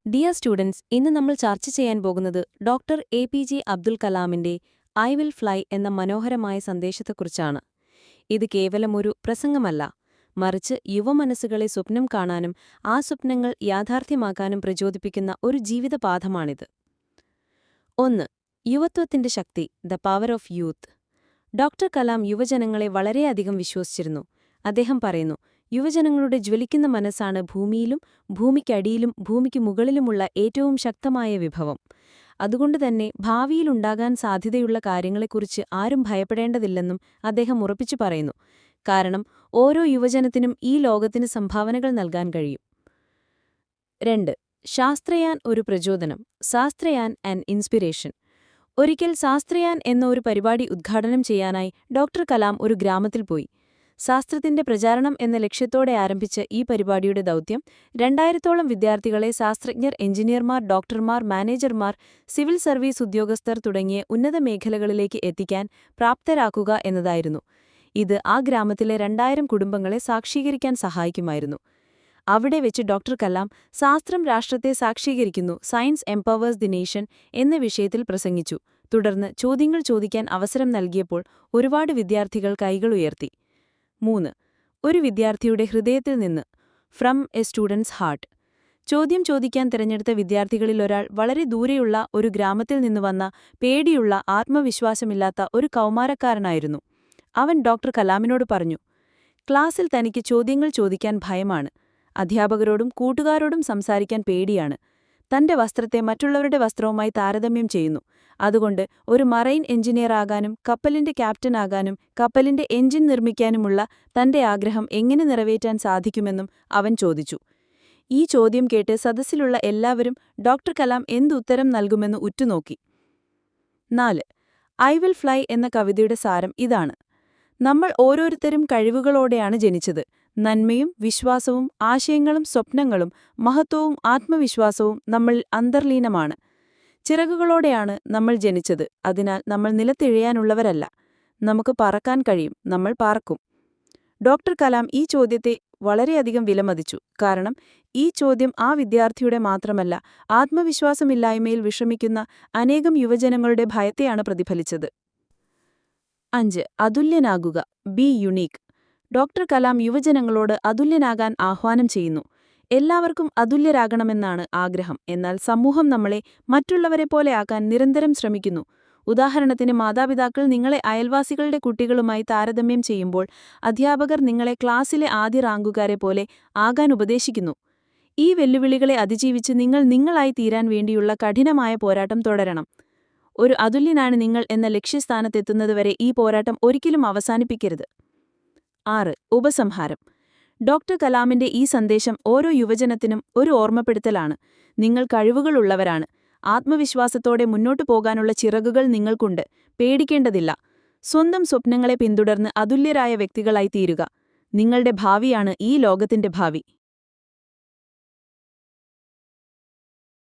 Dear students, ഇന്ന് നമ്മൾ ചർച്ച ചെയ്യാൻ പോകുന്നത് ഡോക്ടർ എ.പി.ജെ. അബ്ദുൽ കലാമിന്റെ ഐ വിൽ ഫ്ലൈ എന്ന മനോഹരമായ സന്ദേശത്തെക്കുറിച്ചാണ്. ഇത് കേവലം ഒരു പ്രസംഗമല്ല, മറിച്ച് യുവമനസ്സുകളെ സ്വപ്നം കാണാനും ആ സ്വപ്നങ്ങൾ യാഥാർത്ഥ്യമാക്കാനും പ്രചോദിപ്പിക്കുന്ന ഒരു ജീവിതപാഠമാണിത്. 1. യുവത്വത്തിന്റെ ശക്തി, the power of youth. Doctor Kalam യുവജനങ്ങളെ വളരെയധികം വിശ്വസിച്ചിരുന്നു. അദ്ദേഹം പറയുന്നു, യുവജനങ്ങളുടെ ജ്വലിക്കുന്ന മനസ്സാണ് ഭൂമിയിലും ഭൂമിക്കടിയിലും ഭൂമിക്ക് മുകളിലുമുള്ള ഏറ്റവും ശക്തമായ വിഭവം. അതുകൊണ്ടുതന്നെ ഭാവിയിലുണ്ടാകാൻ സാധ്യതയുള്ള കാര്യങ്ങളെക്കുറിച്ച് ആരും ഭയപ്പെടേണ്ടതില്ലെന്നും അദ്ദേഹം ഉറപ്പിച്ചു പറയുന്നു. കാരണം ഓരോ യുവജനത്തിനും ഈ ലോകത്തിന് സംഭാവനകൾ നൽകാൻ കഴിയും. 2. ശാസ്ത്രയാൻ ഒരു പ്രചോദനം, ശാസ്ത്രയാൻ ആൻഡ് ഇൻസ്പിരേഷൻ. ഒരിക്കൽ ശാസ്ത്രയാൻ എന്ന ഒരു പരിപാടി ഉദ്ഘാടനം ചെയ്യാനായി ഡോക്ടർ കലാം ഒരു ഗ്രാമത്തിൽ പോയി. ശാസ്ത്രത്തിന്റെ പ്രചാരണം എന്ന ലക്ഷ്യത്തോടെ ആരംഭിച്ച ഈ പരിപാടിയുടെ ദൗത്യം 2000ഓളം വിദ്യാർത്ഥികളെ ശാസ്ത്രജ്ഞർ, എഞ്ചിനീയർമാർ, ഡോക്ടർമാർ, മാനേജർമാർ, സിവിൽ സർവീസ് ഉദ്യോഗസ്ഥർ തുടങ്ങിയ ഉന്നത മേഖലകളിലേക്ക് എത്തിക്കാൻ പ്രാപ്തരാക്കുക എന്നതായിരുന്നു. ഇത് ആ ഗ്രാമത്തിലെ 2000 കുടുംബങ്ങളെ സാക്ഷീകരിക്കാൻ സഹായിക്കുമായിരുന്നു. അവിടെ വെച്ച് ഡോക്ടർ കലാം ശാസ്ത്രം രാഷ്ട്രത്തെ സാക്ഷീകരിക്കുന്നു, സയൻസ് എംപവേഴ്സ് ദി നേഷൻ എന്ന വിഷയത്തിൽ പ്രസംഗിച്ചു. തുടർന്ന് ചോദ്യങ്ങൾ ചോദിക്കാൻ അവസരം നൽകിയപ്പോൾ ഒരുപാട് വിദ്യാർത്ഥികൾ കൈകളുയർത്തി. 3. ഒരു വിദ്യാർത്ഥിയുടെ ഹൃദയത്തിൽ നിന്ന്, ഫ്രം എ സ്റ്റുഡൻസ് ഹാർട്ട്. ചോദ്യം ചോദിക്കാൻ തിരഞ്ഞെടുത്ത വിദ്യാർത്ഥികളിലൊരാൾ വളരെ ദൂരെയുള്ള ഒരു ഗ്രാമത്തിൽ നിന്ന് വന്ന പേടിയുള്ള, ആത്മവിശ്വാസമില്ലാത്ത ഒരു കൗമാരക്കാരനായിരുന്നു. അവൻ ഡോക്ടർ കലാമിനോട് പറഞ്ഞു, ക്ലാസ്സിൽ തനിക്ക് ചോദ്യങ്ങൾ ചോദിക്കാൻ ഭയമാണ്. അധ്യാപകരോടും കൂട്ടുകാരോടും സംസാരിക്കാൻ പേടിയാണ്. തന്റെ വസ്ത്രത്തെ മറ്റുള്ളവരുടെ വസ്ത്രവുമായി താരതമ്യം ചെയ്യുന്നു. അതുകൊണ്ട് ഒരു മറൈൻ എഞ്ചിനീയർ ആകാനും കപ്പലിന്റെ ക്യാപ്റ്റനാകാനും കപ്പലിന്റെ എഞ്ചിൻ നിർമ്മിക്കാനുമുള്ള തന്റെ ആഗ്രഹം എങ്ങനെ നിറവേറ്റാൻ സാധിക്കുമെന്നും അവൻ ചോദിച്ചു. ഈ ചോദ്യം കേട്ട് സദസ്സിലുള്ള എല്ലാവരും ഡോക്ടർ കലാം എന്തുത്തരം നൽകുമെന്ന് ഉറ്റുനോക്കി. 4. ഐ വിൽ ഫ്ലൈ എന്ന കവിതയുടെ സാരം ഇതാണ്. നമ്മൾ ഓരോരുത്തരും കഴിവുകളോടെയാണ് ജനിച്ചത്. നന്മയും വിശ്വാസവും ആശയങ്ങളും സ്വപ്നങ്ങളും മഹത്വവും ആത്മവിശ്വാസവും നമ്മളിൽ അന്തർലീനമാണ്. ചിറകുകളോടെയാണ് നമ്മൾ ജനിച്ചത്. അതിനാൽ നമ്മൾ നിലത്തിഴയാനുള്ളവരല്ല. നമുക്ക് പറക്കാൻ കഴിയും, നമ്മൾ പറക്കും. ഡോക്ടർ കലാം ഈ ചോദ്യത്തെ വളരെയധികം വിലമതിച്ചു. കാരണം ഈ ചോദ്യം ആ വിദ്യാർത്ഥിയുടെ മാത്രമല്ല, ആത്മവിശ്വാസമില്ലായ്മയിൽ വിഷമിക്കുന്ന അനേകം യുവജനങ്ങളുടെ ഭയത്തെയാണ് പ്രതിഫലിച്ചത്. 5. അതുല്യനാകുക, ബി യുണീക്ക്. ഡോക്ടർ കലാം യുവജനങ്ങളോട് അതുല്യനാകാൻ ആഹ്വാനം ചെയ്യുന്നു. എല്ലാവർക്കും അതുല്യരാകണമെന്നാണ് ആഗ്രഹം. എന്നാൽ സമൂഹം നമ്മളെ മറ്റുള്ളവരെപ്പോലെ ആക്കാൻ നിരന്തരം ശ്രമിക്കുന്നു. ഉദാഹരണത്തിന്, മാതാപിതാക്കൾ നിങ്ങളെ അയൽവാസികളുടെ കുട്ടികളുമായി താരതമ്യം ചെയ്യുമ്പോൾ അധ്യാപകർ നിങ്ങളെ ക്ലാസ്സിലെ ആദ്യ റാങ്കുകാരെ പോലെ ആകാൻ ഉപദേശിക്കുന്നു. ഈ വെല്ലുവിളികളെ അതിജീവിച്ച് നിങ്ങൾ നിങ്ങളായി തീരാൻ വേണ്ടിയുള്ള കഠിനമായ പോരാട്ടം തുടരണം. ഒരു അതുല്യനാണ് നിങ്ങൾ എന്ന ലക്ഷ്യസ്ഥാനത്തെത്തുന്നതുവരെ ഈ പോരാട്ടം ഒരിക്കലും അവസാനിപ്പിക്കരുത്. 6. ഉപസംഹാരം. ഡോക്ടർ കലാമിന്റെ ഈ സന്ദേശം ഓരോ യുവജനത്തിനും ഒരു ഓർമ്മപ്പെടുത്തലാണ്. നിങ്ങൾ കഴിവുകളുള്ളവരാണ്. ആത്മവിശ്വാസത്തോടെ മുന്നോട്ടു പോകാനുള്ള ചിറകുകൾ നിങ്ങൾക്കുണ്ട്. പേടിക്കേണ്ടതില്ല. സ്വന്തം സ്വപ്നങ്ങളെ പിന്തുടർന്ന് അതുല്യരായ വ്യക്തികളായി തീരുക. നിങ്ങളുടെ ഭാവിയാണ് ഈ ലോകത്തിന്റെ ഭാവി.